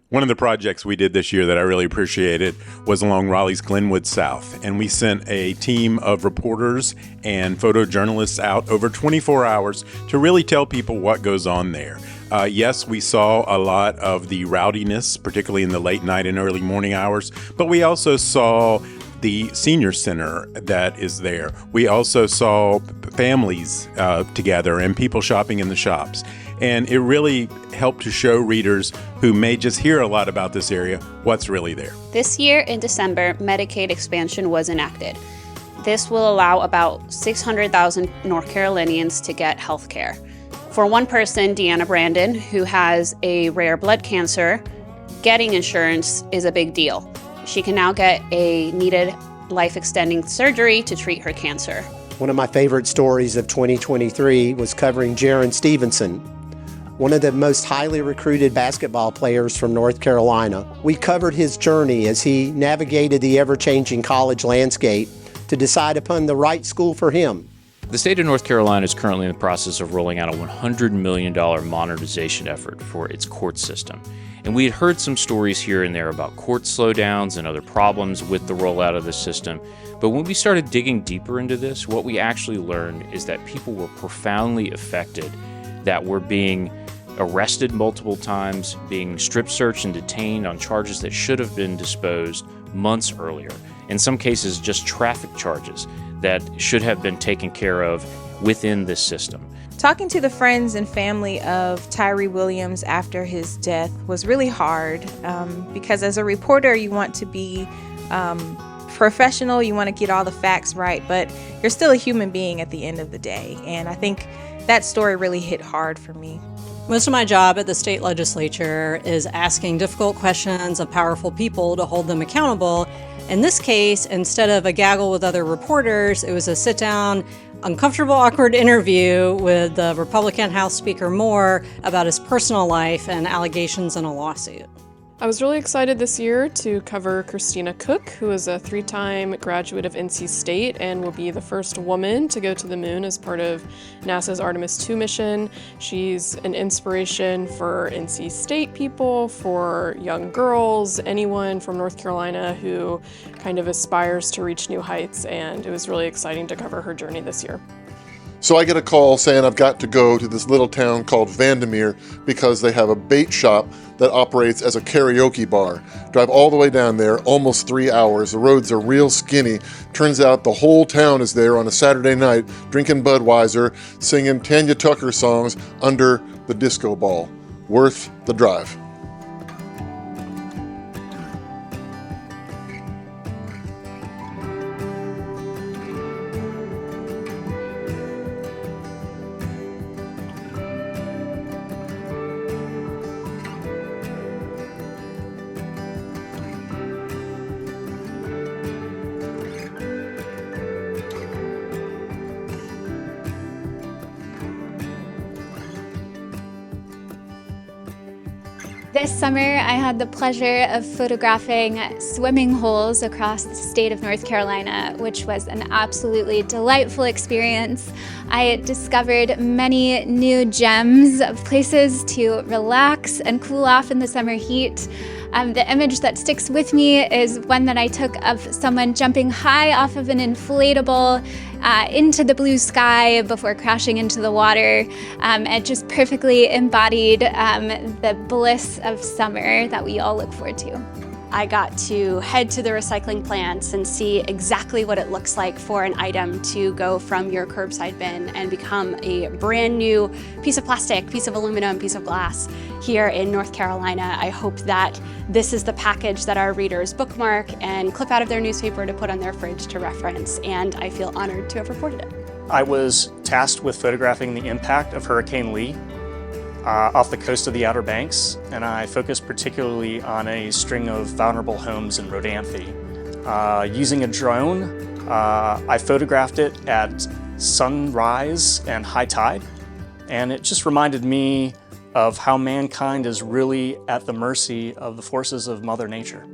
One of the projects we did this year that I really appreciated was along Raleigh's Glenwood South, and we sent a team of reporters and photojournalists out over 24 hours to really tell people what goes on there. Yes, we saw a lot of the rowdiness, particularly in the late night and early morning hours, but we also saw the senior center that is there. We also saw families together and people shopping in the shops. And it really helped to show readers who may just hear a lot about this area what's really there. This year in December, Medicaid expansion was enacted. This will allow about 600,000 North Carolinians to get health care. For one person, Deanna Brandon, who has a rare blood cancer, getting insurance is a big deal. She can now get a needed life-extending surgery to treat her cancer. One of my favorite stories of 2023 was covering Jaron Stevenson, one of the most highly recruited basketball players from North Carolina. We covered his journey as he navigated the ever-changing college landscape to decide upon the right school for him. The state of North Carolina is currently in the process of rolling out a $100 million modernization effort for its court system. And we had heard some stories here and there about court slowdowns and other problems with the rollout of the system. But when we started digging deeper into this, what we actually learned is that people were profoundly affected, that were being arrested multiple times, being strip searched and detained on charges that should have been disposed months earlier. In some cases, just traffic charges that should have been taken care of within this system. Talking to the friends and family of Tyree Williams after his death was really hard because as a reporter, you want to be professional, you want to get all the facts right, but you're still a human being at the end of the day. And I think that story really hit hard for me. Most of my job at the state legislature is asking difficult questions of powerful people to hold them accountable. In this case, instead of a gaggle with other reporters, it was a sit-down, uncomfortable, awkward interview with the Republican House Speaker Moore about his personal life and allegations in a lawsuit. I was really excited this year to cover Christina Cook, who is a 3-time graduate of NC State and will be the first woman to go to the moon as part of NASA's Artemis II mission. She's an inspiration for NC State people, for young girls, anyone from North Carolina who kind of aspires to reach new heights, and it was really exciting to cover her journey this year. So I get a call saying I've got to go to this little town called Vandermeer because they have a bait shop that operates as a karaoke bar. Drive all the way down there, almost 3 hours. The roads are real skinny. Turns out the whole town is there on a Saturday night drinking Budweiser, singing Tanya Tucker songs under the disco ball. Worth the drive. This summer, I had the pleasure of photographing swimming holes across the state of North Carolina, which was an absolutely delightful experience. I discovered many new gems of places to relax and cool off in the summer heat. The image that sticks with me is one that I took of someone jumping high off of an inflatable into the blue sky before crashing into the water. It just perfectly embodied the bliss of summer that we all look forward to. I got to head to the recycling plants and see exactly what it looks like for an item to go from your curbside bin and become a brand new piece of plastic, piece of aluminum, piece of glass here in North Carolina. I hope that this is the package that our readers bookmark and clip out of their newspaper to put on their fridge to reference, and I feel honored to have reported it. I was tasked with photographing the impact of Hurricane Lee off the coast of the Outer Banks, and I focused particularly on a string of vulnerable homes in Rodanthe. Using a drone, I photographed it at sunrise and high tide, and it just reminded me of how mankind is really at the mercy of the forces of Mother Nature.